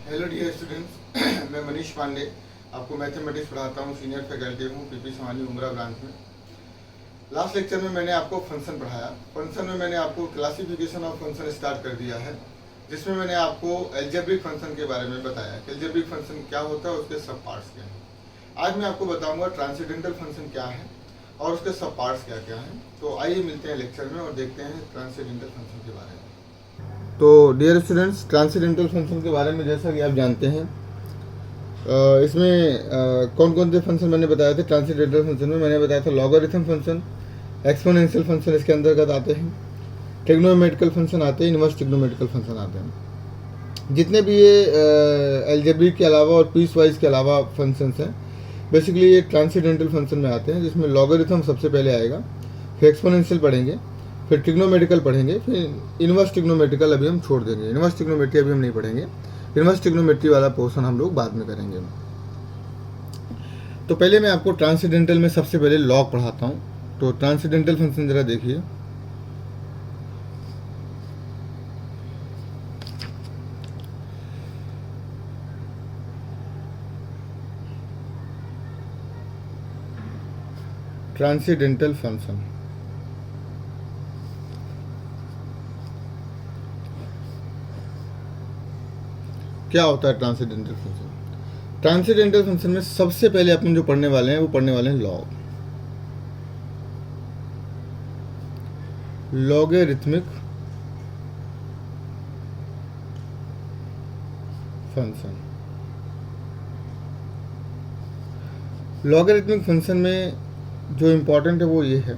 Hello dear students, मैं मनीष पांडे आपको mathematics पढ़ाता हूँ। सीनियर फैकल्टी हूँ पीपी सवानी उमरा ब्रांच में। लास्ट लेक्चर में मैंने आपको फंक्शन पढ़ाया। फंक्शन में मैंने आपको क्लासिफिकेशन ऑफ फंक्शन स्टार्ट कर दिया है, जिसमें मैंने आपको एल्जेब्रिक फंक्शन के बारे में बताया कि एल्जेब्रिक फंक्शन क्या होता है, उसके सब पार्ट्स क्या हैं। आज मैं आपको बताऊंगा ट्रांसेंडेंटल फंक्शन क्या है और उसके सब पार्ट्स क्या क्या हैं। तो आइए मिलते हैं लेक्चर में और देखते हैं ट्रांसेंडेंटल फंक्शन के बारे में। तो डियर स्टूडेंट्स, ट्रांसेंडेंटल फंक्शन के बारे में जैसा कि आप जानते हैं, इसमें कौन कौन से फंक्शन मैंने बताए थे। ट्रांसेंडेंटल फंक्शन में मैंने बताया था लॉगरिथम फंक्शन, एक्सपोनेंशियल फंक्शन इसके अंतर्गत आते हैं, ट्रिग्नोमेट्रिकल फंक्शन आते हैं, इनवर्स ट्रिग्नोमेट्रिकल फंक्शन आते हैं। जितने भी ये एल्जेब्रिक के अलावा और पीस वाइज के अलावा फंक्शंस हैं, बेसिकली ये ट्रांसेंडेंटल फंक्शन में आते हैं, जिसमें लॉगरिथम सबसे पहले आएगा, फिर एक्सपोनेंशियल पढ़ेंगे, फिर ट्रिग्नोमेट्रिकल पढ़ेंगे, फिर इनवर्स ट्रिग्नोमेट्रिकल अभी हम छोड़ देंगे। इनवर्स ट्रिग्नोमेट्री अभी हम नहीं पढ़ेंगे, इनवर्स ट्रिग्नोमेट्री वाला पोर्शन हम लोग बाद में करेंगे। तो पहले मैं आपको ट्रांसेंडेंटल में सबसे पहले लॉग पढ़ाता हूँ। तो ट्रांसेंडेंटल फंक्शन जरा देखिए। ट्रांसेंडेंटल फंक्शन क्या होता है? ट्रांसेंडेंटल फंक्शन, ट्रांसेंडेंटल फंक्शन में सबसे पहले अपन जो पढ़ने वाले हैं वो पढ़ने वाले हैं log, logarithmic function. Logarithmic function में जो इम्पोर्टेंट है वो ये है,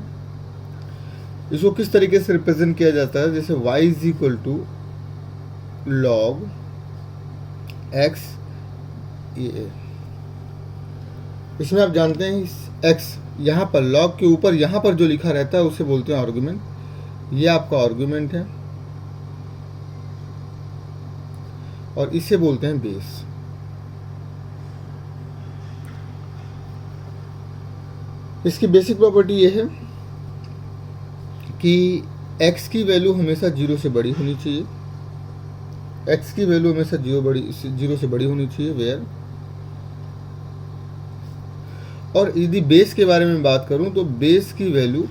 इसको किस तरीके से रिप्रेजेंट किया जाता है। जैसे y is equal to log x, ये इसमें आप जानते हैं x यहाँ पर लॉग के ऊपर यहाँ पर जो लिखा रहता है उसे बोलते हैं आर्गुमेंट। ये आपका आर्गुमेंट है और इसे बोलते हैं बेस। इसकी बेसिक प्रॉपर्टी ये है कि x की वैल्यू हमेशा 0 से बड़ी होनी चाहिए, x की वैल्यू हमेशा 0 से बड़ी होनी चाहिए वेयर। और यदि बेस के बारे में बात करूं तो बेस की वैल्यू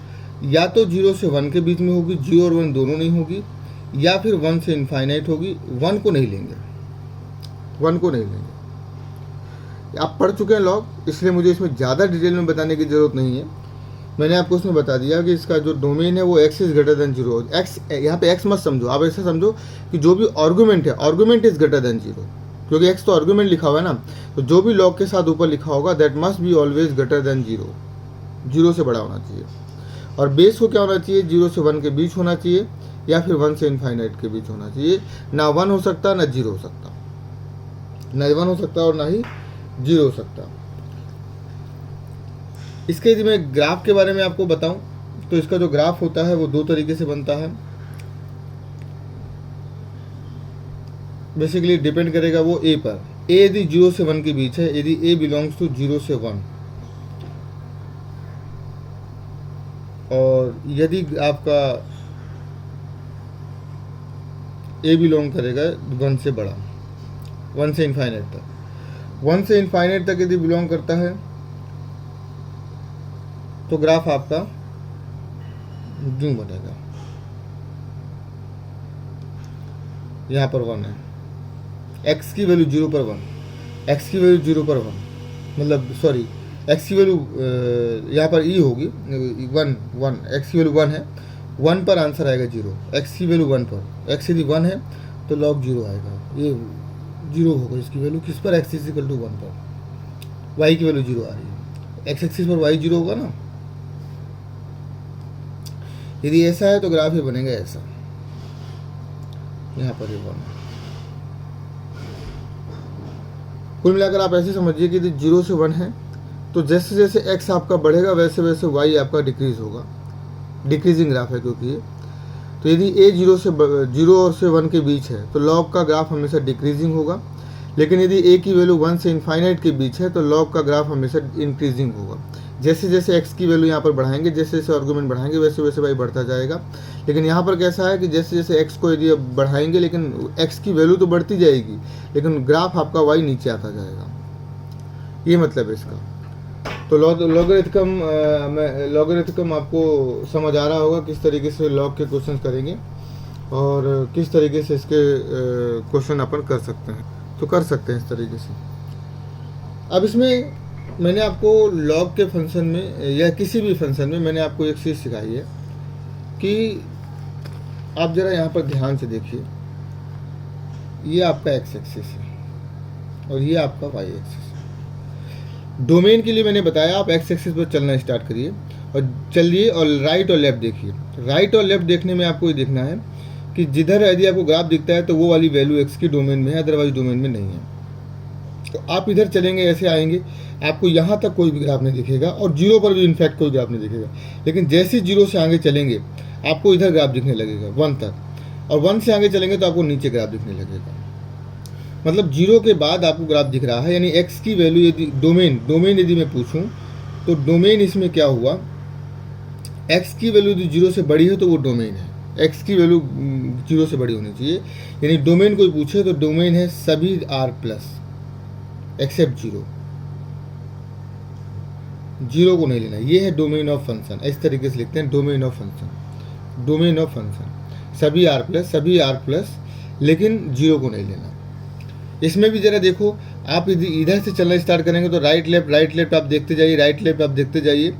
या तो 0 से 1 के बीच में होगी, 0 और 1 दोनों नहीं होगी, या फिर 1 से इनफाइनाइट होगी। 1 को नहीं लेंगे, 1 को नहीं लेंगे। आप पढ़ चुके हैं लॉग, इसलिए मुझे इसमें ज़्यादा डिटेल में बताने की ज़रूरत नहीं है। मैंने आपको उसमें बता दिया कि इसका जो डोमेन है वो x is greater than 0। x यहाँ पे x मत समझो, आप ऐसा समझो कि जो भी आर्गुमेंट है, आर्गुमेंट इज़ ग्रेटर देन 0, क्योंकि x तो आर्गुमेंट लिखा हुआ है ना। तो जो भी लॉग के साथ ऊपर लिखा होगा that must be always greater than 0, 0 से बड़ा होना चाहिए। और बेस को क्या होना चाहिए? 0 से 1 के बीच होना चाहिए, या फिर 1 से इनफाइनाइट के बीच होना चाहिए। ना 1 हो सकता, ना 0 हो सकता, ना 1 हो सकता और ना ही 0 हो सकता। इसके यदि मैं ग्राफ के बारे में आपको बताऊं तो इसका जो ग्राफ होता है वो दो तरीके से बनता है। बेसिकली डिपेंड करेगा वो a पर। a यदि 0 से 1 के बीच है, यदि a बिलोंग्स टू 0 से 1, और यदि आपका a बिलोंग करेगा 1 से बड़ा, 1 से इनफाइनाइट तक, 1 से इनफाइनाइट तक यदि बिलोंग करता है तो ग्राफ आपका यूं बनेगा। यहाँ पर 1 है, x की वैल्यू 0 पर 1, x की वैल्यू 0 पर 1, मतलब सॉरी x की वैल्यू यहाँ पर e होगी 1, x की वैल्यू 1 है, 1 पर आंसर आएगा 0। x की वैल्यू 1 पर, x यदि 1 है तो लॉग 0 आएगा, ये 0 होगा इसकी वैल्यू किस पर? x इज इक्वल टू 1 पर। y की वैल्यू 0 आ रही है, x एक्सिस पर y 0 होगा ना। यदि ऐसा है तो ग्राफ ये बनेगा ऐसा, यहाँ पर ये 1 है। कुल मिलाकर आप ऐसे समझिए कि यदि 0 से 1 है तो जैसे जैसे x आपका बढ़ेगा वैसे वैसे y आपका डिक्रीज होगा, डिक्रीजिंग ग्राफ है क्योंकि ये। तो यदि a 0 और से 1 के बीच है तो लॉग का ग्राफ हमेशा डिक्रीजिंग होगा, लेकिन यदि ए की वैल्यू 1 से इनफाइनाइट के बीच है तो लॉग का ग्राफ हमेशा इंक्रीजिंग होगा। जैसे जैसे एक्स की वैल्यू यहाँ पर बढ़ाएंगे, जैसे जैसे आर्गूमेंट बढ़ाएंगे, वैसे वैसे भाई बढ़ता जाएगा। लेकिन यहाँ पर कैसा है कि जैसे जैसे एक्स को यदि बढ़ाएंगे, लेकिन एक्स की वैल्यू तो बढ़ती जाएगी, लेकिन ग्राफ आपका वाई नीचे आता जाएगा। ये मतलब है इसका। तो लॉगरिथम आपको समझ आ रहा होगा किस तरीके से लॉग के क्वेश्चन करेंगे और किस तरीके से इसके क्वेश्चन अपन कर सकते हैं। तो कर सकते हैं इस तरीके से। अब इसमें मैंने आपको लॉग के फंक्शन में या किसी भी फंक्शन में मैंने आपको एक चीज़ सिखाई है कि आप ज़रा यहाँ पर ध्यान से देखिए। ये आपका एक्स एक्सिस है और ये आपका वाई एक्सिस है। डोमेन के लिए मैंने बताया आप एक्स एक्सिस पर चलना स्टार्ट करिए और चलिए और राइट और लेफ्ट देखिए। राइट और लेफ्ट देखने में आपको ये देखना है कि जिधर यदि आपको ग्राफ दिखता है तो वो वाली वैल्यू एक्स की डोमेन में है, अदरवाइज डोमेन में नहीं है। तो आप इधर चलेंगे, ऐसे आएंगे, आपको यहाँ तक कोई भी ग्राफ नहीं दिखेगा और जीरो पर भी इनफैक्ट कोई ग्राफ नहीं दिखेगा। लेकिन जैसे जीरो से आगे चलेंगे आपको इधर ग्राफ दिखने लगेगा 1 तक, और 1 से आगे चलेंगे तो आपको नीचे ग्राफ दिखने लगेगा। मतलब जीरो के बाद आपको ग्राफ दिख रहा है, यानी एक्स की वैल्यू यदि डोमेन यदि मैं पूछूं तो डोमेन इसमें क्या हुआ, एक्स की वैल्यू यदि जीरो से बड़ी है तो वो डोमेन है। एक्स की वैल्यू जीरो से बड़ी होनी चाहिए, यानी डोमेन कोई पूछे तो डोमेन है सभी R plus except zero. Zero को नहीं लेना, ये है डोमेन ऑफ फंक्शन। इस तरीके से लिखते हैं domain of function, domain of function सभी आर प्लस, लेकिन जीरो को नहीं लेना। इसमें भी जरा देखो, आप यदि इधर से चलना स्टार्ट करेंगे तो राइट लेफ्ट आप देखते जाइए, राइट लेफ्ट आप देखते जाइए,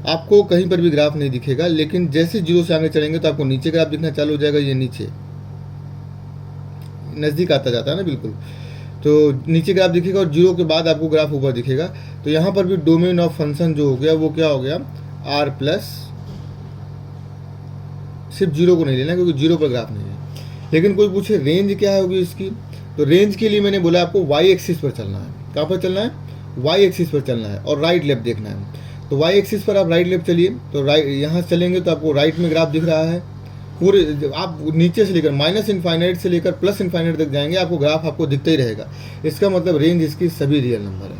आपको कहीं पर भी ग्राफ नहीं दिखेगा। लेकिन जैसे जीरो से आगे चलेंगे तो आपको नीचे ग्राफ दिखना चालू हो जाएगा। ये नीचे नज़दीक आता जाता है ना, बिल्कुल, तो नीचे ग्राफ दिखेगा और जीरो के बाद आपको ग्राफ ऊपर दिखेगा। तो यहाँ पर भी डोमेन ऑफ फंक्शन जो हो गया वो क्या हो गया, आर प्लस। सिर्फ जीरो को नहीं लेना क्योंकि जीरो पर ग्राफ नहीं है। लेकिन कोई पूछे रेंज क्या होगी इसकी, तो रेंज के लिए मैंने बोला आपको वाई एक्सिस पर चलना है। कहाँ पर चलना है, वाई एक्सिस पर चलना है और राइट लेफ्ट देखना है। तो वाई एक्सिस पर आप राइट लेफ्ट चलिए, तो राइट यहाँ चलेंगे तो आपको राइट में ग्राफ दिख रहा है पूरे। आप नीचे से लेकर माइनस इनफाइनाइट से लेकर प्लस इनफाइनाइट तक जाएंगे, आपको ग्राफ आपको दिखता ही रहेगा। इसका मतलब रेंज इसकी सभी रियल नंबर है,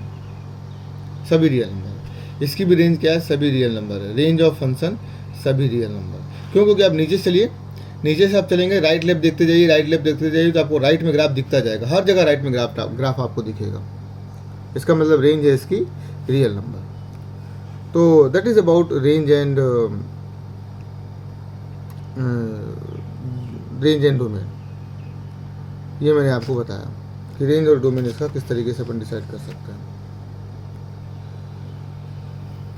सभी रियल नंबर। इसकी भी रेंज क्या है, सभी रियल नंबर है। रेंज ऑफ फंक्शन सभी रियल नंबर। क्यों, क्योंकि आप नीचे से चलिए, नीचे से आप चलेंगे, राइट लेफ्ट देखते जाइए, राइट लेफ्ट देखते जाइए, तो आपको राइट में ग्राफ दिखता जाएगा। हर जगह राइट में ग्राफ आपको दिखेगा। इसका मतलब रेंज है इसकी रियल नंबर। तो that is about range and domain. ये मैंने आपको बताया कि रेंज और डोमेन इसका किस तरीके से अपन डिसाइड कर सकते हैं।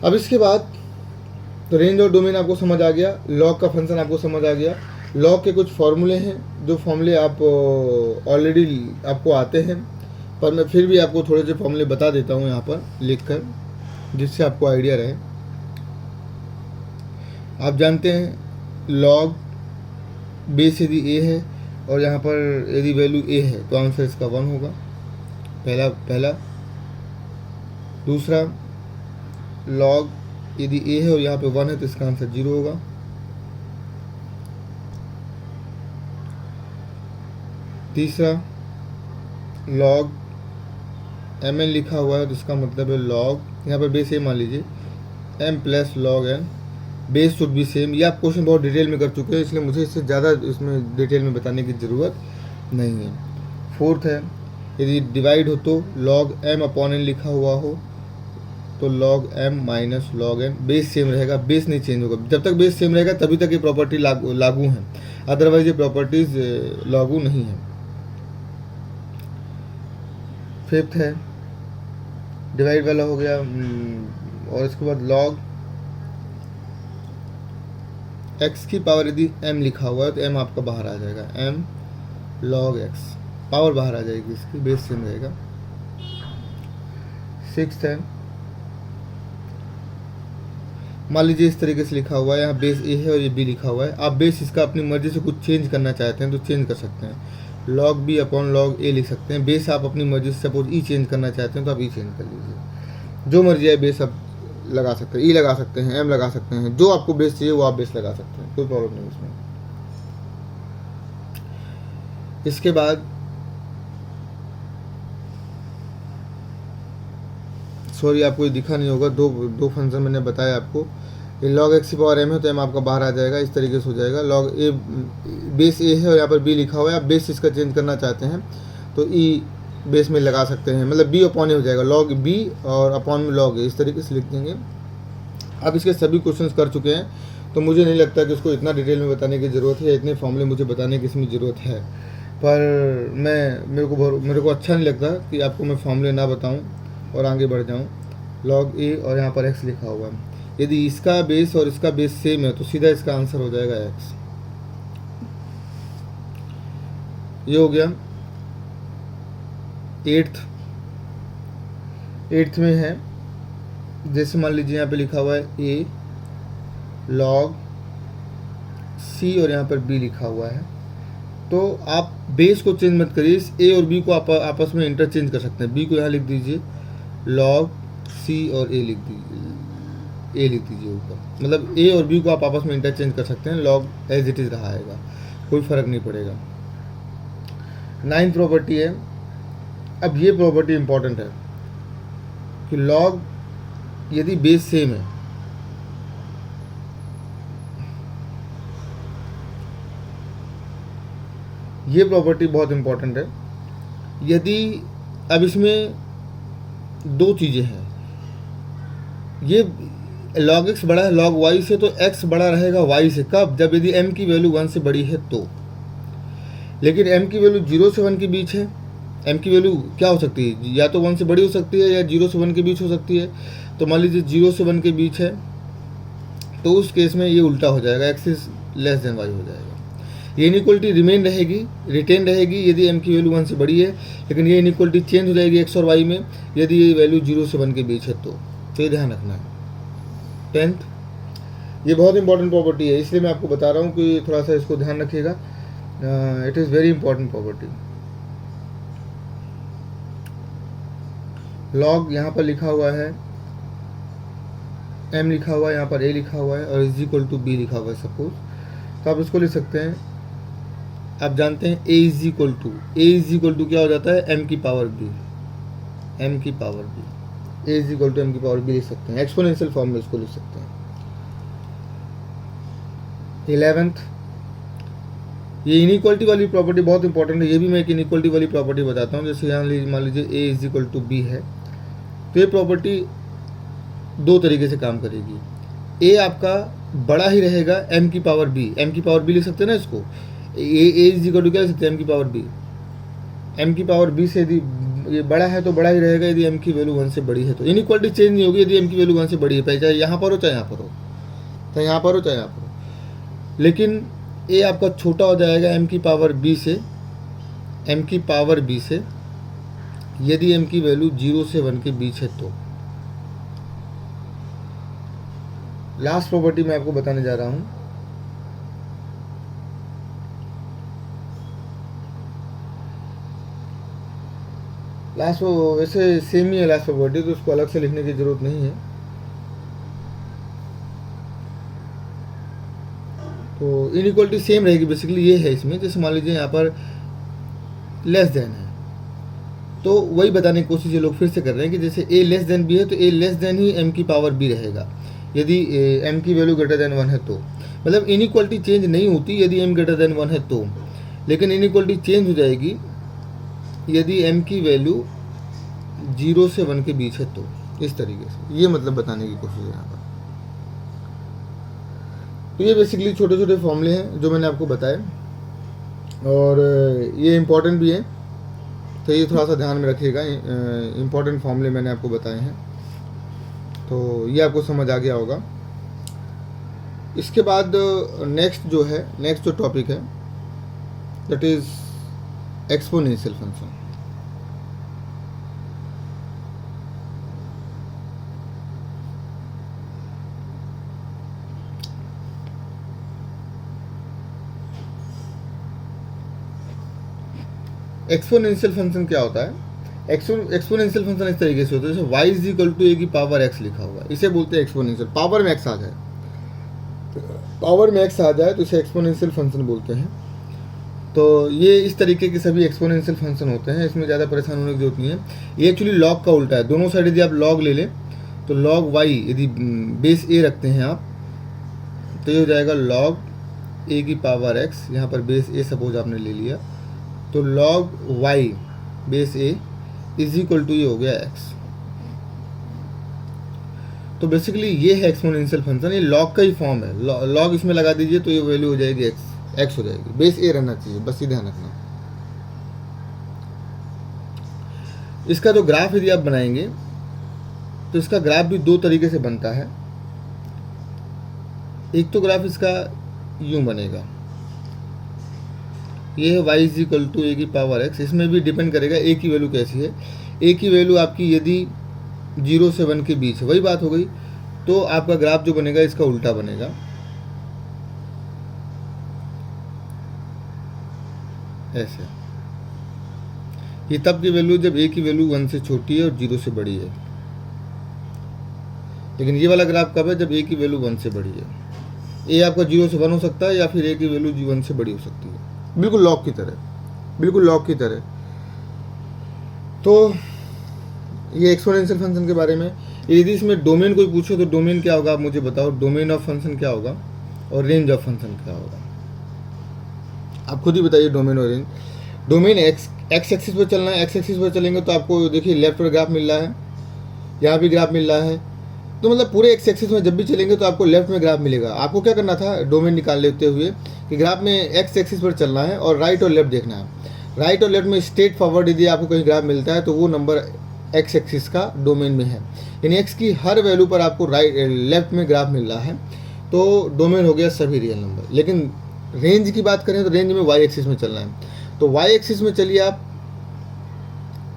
अब इसके बाद तो रेंज और डोमेन आपको समझ आ गया, लॉग का फंक्शन आपको समझ आ गया। लॉग के कुछ फॉर्मूले हैं, जो फॉर्मूले आप ऑलरेडी आपको आते हैं, पर मैं फिर भी आपको थोड़े से फॉर्मूले बता देता हूँ यहाँ पर लिखकर, जिससे आपको आइडिया रहे। आप जानते हैं लॉग बेस यदि ए है और यहाँ पर यदि वैल्यू ए है तो आंसर इसका 1 होगा, पहला। दूसरा, लॉग यदि ए है और यहाँ पे 1 है तो इसका आंसर 0 होगा। तीसरा, लॉग mn लिखा हुआ है तो इसका मतलब है लॉग, यहाँ पर बेस ए मान लीजिए, m plus log n, base should be same. ये आप क्वेश्चन बहुत डिटेल में कर चुके हैं, इसलिए मुझे इससे ज़्यादा इसमें डिटेल में बताने की ज़रूरत नहीं है। फोर्थ है, यदि डिवाइड हो तो लॉग m अपॉन n लिखा हुआ हो तो log m minus log n, base same रहेगा, बेस नहीं चेंज होगा। जब तक बेस सेम रहेगा तभी तक ये प्रॉपर्टी लागू है, अदरवाइज ये प्रॉपर्टीज लागू नहीं है। फिफ्थ है, डिवाइड वाला हो गया, और इसके बाद लॉग x की पावर यदि m लिखा हुआ है तो m आपका बाहर आ जाएगा, m log x, पावर बाहर आ जाएगी इसकी, बेस सेम रहेगा। सिक्स्थ है, मान लीजिए इस तरीके से लिखा हुआ है, यहाँ बेस ए है और ये बी लिखा हुआ है। आप बेस इसका अपनी मर्जी से कुछ चेंज करना चाहते हैं तो चेंज कर सकते हैं, लॉग बी अपॉन लॉग ए लिख सकते हैं। बेस आप अपनी मर्जी से सपोज ई चेंज करना चाहते हैं तो आप ई चेंज कर लीजिए, जो मर्जी है बेस आप लगा सकते हैं, ई लगा सकते हैं, एम लगा सकते हैं, जो आपको बेस चाहिए वो आप बेस लगा सकते हैं, कोई प्रॉब्लम नहीं इसमें। इसके बाद सॉरी आपको ये दिखा नहीं होगा, दो फंक्शन मैंने बताया आपको। ये लॉग एक्स की पावर एम है तो एम आपका बाहर आ जाएगा, इस तरीके से हो जाएगा। लॉग ए बेस ए है और यहाँ पर बी लिखा हुआ है, आप बेस इसका चेंज करना चाहते हैं तो ई बेस में लगा सकते हैं, मतलब बी अपॉन ए हो जाएगा, लॉग बी और अपॉन में लॉग ए, इस तरीके से लिख देंगे। आप इसके सभी क्वेश्चंस कर चुके हैं तो मुझे नहीं लगता कि उसको इतना डिटेल में बताने की ज़रूरत है, या इतने फॉर्मूले मुझे बताने की इसमें ज़रूरत है। पर मेरे को अच्छा नहीं लगता कि आपको मैं फॉर्मूले ना बताऊं और आगे बढ़ जाऊं। लॉग ए और यहाँ पर एक्स लिखा हुआ है, यदि इसका बेस और इसका बेस सेम है तो सीधा इसका आंसर हो जाएगा एक्स। ये हो गया। एट्थ में है, जैसे मान लीजिए यहाँ पे लिखा हुआ है ए लॉग सी और यहाँ पर बी लिखा हुआ है, तो आप बेस को चेंज मत करिए, इस ए और बी को आप आपस में इंटरचेंज कर सकते हैं। बी को यहाँ लिख दीजिए लॉग सी और ए लिख दीजिए ऊपर, मतलब ए और बी को आप आपस में इंटरचेंज कर सकते हैं, लॉग एज इट इज़ रहाएगा, कोई फ़र्क नहीं पड़ेगा। 9th प्रॉपर्टी है। अब ये प्रॉपर्टी इंपॉर्टेंट है कि लॉग यदि बेस सेम है, ये प्रॉपर्टी बहुत इंपॉर्टेंट है। यदि अब इसमें दो चीज़ें हैं, ये log x बड़ा है log y से, तो x बड़ा रहेगा y से। कब? जब यदि m की वैल्यू 1 से बड़ी है तो। लेकिन m की वैल्यू 0 से 1 के बीच है, m की वैल्यू क्या हो सकती है, या तो 1 से बड़ी हो सकती है या 0 से 1 के बीच हो सकती है। तो मान लीजिए 0 से 1 के बीच है, तो उस केस में ये उल्टा हो जाएगा, x is less than y हो जाएगा। ये इनइक्वलिटी रिटेन रहेगी यदि m की वैल्यू 1 से बड़ी है, लेकिन ये इनइक्वलिटी चेंज हो जाएगी x और y में यदि ये वैल्यू 0 से 1 के बीच है तो ये ध्यान रखना है। 10th, ये बहुत इंपॉर्टेंट प्रॉपर्टी है, इसलिए मैं आपको बता रहा हूँ कि थोड़ा सा इसको ध्यान रखिएगा। It is very important property. Log यहाँ पर लिखा हुआ है, m लिखा हुआ है, यहाँ पर a लिखा हुआ है और इज इक्वल टू b लिखा हुआ है सपोज, तो आप इसको लिख सकते हैं। आप जानते हैं a इज इक्वल टू क्या हो जाता है, m की power b, a is equal to m की पावर b लिख सकते हैं, एक्सपोनेंशियल फॉर्म में इसको लिख सकते हैं। 11th, ये इनइक्वलिटी वाली प्रॉपर्टी बहुत इंपॉर्टेंट है, ये भी मैं एक इनइक्वलिटी वाली प्रॉपर्टी बताता हूँ। जैसे यहाँ मान लीजिए a is equal to b है, तो ये प्रॉपर्टी दो तरीके से काम करेगी। a आपका बड़ा ही रहेगा m की पावर b लिख सकते हैं ना इसको, a इज इक्वल टू क्या लिख सकते हैं, m की पावर b से यदि ये बड़ा है तो बड़ा ही रहेगा यदि m की वैल्यू 1 से बड़ी है तो। इनइक्वलिटी चेंज नहीं होगी यदि m की वैल्यू 1 से बड़ी है, चाहे यहाँ पर हो चाहे यहाँ पर हो, लेकिन a आपका छोटा हो जाएगा m की पावर b से यदि m की वैल्यू 0 से 1 के बीच है तो। लास्ट प्रॉपर्टी मैं आपको बताने जा रहा हूँ। लास्ट वैसे सेम ही है लास्ट प्रॉपर्टी, तो उसको अलग से लिखने की जरूरत नहीं है। तो इनइक्वलिटी सेम रहेगी बेसिकली, ये है इसमें। जैसे मान लीजिए यहाँ पर लेस देन है, तो वही बताने की कोशिश ये लोग फिर से कर रहे हैं कि जैसे a लेस देन b है तो a लेस देन ही m की पावर b रहेगा यदि m की वैल्यू ग्रेटर देन 1 है तो। मतलब इनइक्वलिटी चेंज नहीं होती यदि m ग्रेटर देन 1 है तो, लेकिन इनइक्वलिटी चेंज हो जाएगी यदि m की वैल्यू 0 से 1 के बीच है तो। इस तरीके से ये मतलब बताने की कोशिश है यहाँ पर। तो ये बेसिकली छोटे छोटे फॉर्मूले हैं जो मैंने आपको बताए, और ये इम्पॉर्टेंट भी है, तो ये थोड़ा सा ध्यान में रखिएगा। इम्पॉर्टेंट फॉर्मूले मैंने आपको बताए हैं, तो ये आपको समझ आ गया होगा। इसके बाद नेक्स्ट जो टॉपिक है that is exponential function. Exponential function क्या होता है? एक्सपोनेंशियल फंक्शन इस तरीके से होता है, जैसे y is equal to a की पावर x लिखा हुआ है, इसे बोलते हैं एक्सपोनेंशियल। पावर में x आ जाए तो इसे एक्सपोनेंशियल फंक्शन बोलते हैं। तो ये इस तरीके के सभी एक्सपोनेंशियल फंक्शन होते हैं, इसमें ज़्यादा परेशान होने की जरूरत नहीं है। ये एक्चुअली लॉग का उल्टा है, दोनों साइड यदि आप लॉग ले लें तो लॉग वाई यदि बेस ए रखते हैं आप तो ये हो जाएगा लॉग ए की पावर एक्स, यहाँ पर बेस ए सपोज आपने ले लिया, तो log y base a is equal to ये हो गया एक्स। तो बेसिकली ये है एक्सपोनेंशियल फंक्शन, ये लॉग का ही फॉर्म है। लॉग इसमें लगा दीजिए तो ये वैल्यू हो जाएगी एक्स हो जाएगी, बेस ए रहना चाहिए, बस ये ध्यान रखना। इसका जो ग्राफ यदि आप बनाएंगे तो इसका ग्राफ भी दो तरीके से बनता है। एक तो ग्राफ इसका यूं बनेगा, ये है y इज इक्वल टू ए की पावर x, इसमें भी डिपेंड करेगा ए की वैल्यू कैसी है। ए की वैल्यू आपकी यदि 0 से 1 के बीच है, वही बात हो गई, तो आपका ग्राफ जो बनेगा इसका उल्टा बनेगा। ऐसे ये तब की वैल्यू जब ए की वैल्यू 1 से छोटी है और 0 से बड़ी है, लेकिन ये वाला ग्राफ कब है, जब ए की वैल्यू 1 से बड़ी है। ए आपका 0 से 1 हो सकता है या फिर ए की वैल्यू 1 से बड़ी हो सकती है, बिल्कुल लॉग की तरह, बिल्कुल लॉग की तरह। तो ये एक्सपोनेंशियल फंक्शन के बारे में। यदि इसमें डोमेन कोई पूछे तो डोमेन क्या होगा आप मुझे बताओ, डोमेन ऑफ फंक्शन क्या होगा और रेंज ऑफ फंक्शन क्या होगा, आप खुद ही बताइए। डोमेन और रेंज, डोमेन एक्स एक्सिस पर चलना है, एक्स एक्सिस पर चलेंगे तो आपको देखिए लेफ्ट पर ग्राफ मिल रहा है, यहाँ भी ग्राफ मिल रहा है, तो मतलब पूरे एक्स एक्सिस में जब भी चलेंगे तो आपको लेफ्ट में ग्राफ मिलेगा। आपको क्या करना था डोमेन निकाल लेते हुए कि ग्राफ में एक्स एक्सिस पर चलना है और राइट और लेफ्ट देखना है। राइट और लेफ्ट में स्ट्रेट फॉरवर्ड यदि आपको कहीं ग्राफ मिलता है तो वो नंबर एक्स एक्सिस का डोमेन में है, यानी एक्स की हर वैल्यू पर आपको लेफ्ट में ग्राफ मिल रहा है, तो डोमेन हो गया सभी रियल नंबर। लेकिन रेंज की बात करें तो रेंज में वाई एक्सिस में चलना है, तो वाई एक्सिस में चलिए आप,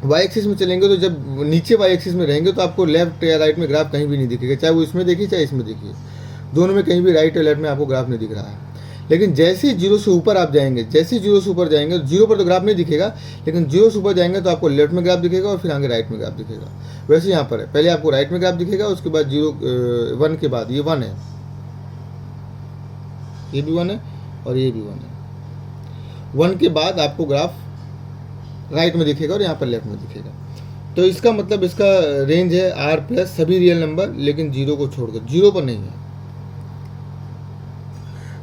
वाई एक्सिस में चलेंगे तो जब नीचे वाई एक्सिस में रहेंगे तो आपको लेफ्ट या राइट में ग्राफ कहीं भी नहीं दिखेगा, चाहे वो इसमें देखिए चाहे इसमें देखिए, दोनों में कहीं भी राइट या लेफ्ट में आपको ग्राफ नहीं दिख रहा है। लेकिन जैसे ही 0 से ऊपर आप जाएंगे, जैसे ही 0 से ऊपर जाएंगे, 0 पर तो ग्राफ नहीं दिखेगा, लेकिन 0 से ऊपर जाएंगे तो आपको लेफ्ट में ग्राफ दिखेगा और फिर आगे राइट में ग्राफ दिखेगा। वैसे यहाँ पर है, पहले आपको राइट में ग्राफ दिखेगा, उसके बाद 1 के बाद ये 1 है, ये भी 1 है और ये भी 1 है। 1 के बाद आपको ग्राफ राइट में दिखेगा और यहाँ पर लेफ्ट में दिखेगा। तो इसका मतलब इसका रेंज है R प्लस सभी रियल नंबर, लेकिन 0 को छोड़कर, 0 पर नहीं है।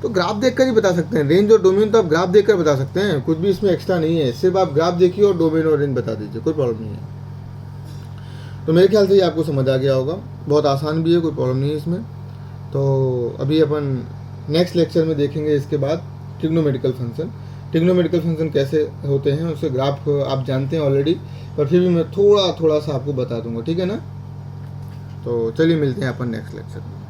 तो ग्राफ देखकर ही बता सकते हैं रेंज और डोमेन, तो आप ग्राफ देखकर बता सकते हैं, कुछ भी इसमें एक्स्ट्रा नहीं है, सिर्फ आप ग्राफ देखिए और डोमेन और रेंज बता दीजिए, कोई प्रॉब्लम नहीं है। तो मेरे ख्याल से ये आपको समझ आ गया होगा, बहुत आसान भी है, कोई प्रॉब्लम नहीं है इसमें। तो अभी अपन नेक्स्ट लेक्चर में देखेंगे इसके बाद ट्रिग्नोमेट्रिकल फंक्शन। ट्रिग्नोमेट्रिकल फंक्शन कैसे होते हैं, उसके ग्राफ आप जानते हैं ऑलरेडी, पर फिर भी मैं थोड़ा सा आपको बता दूंगा, ठीक है ना। तो चलिए मिलते हैं अपन नेक्स्ट लेक्चर में।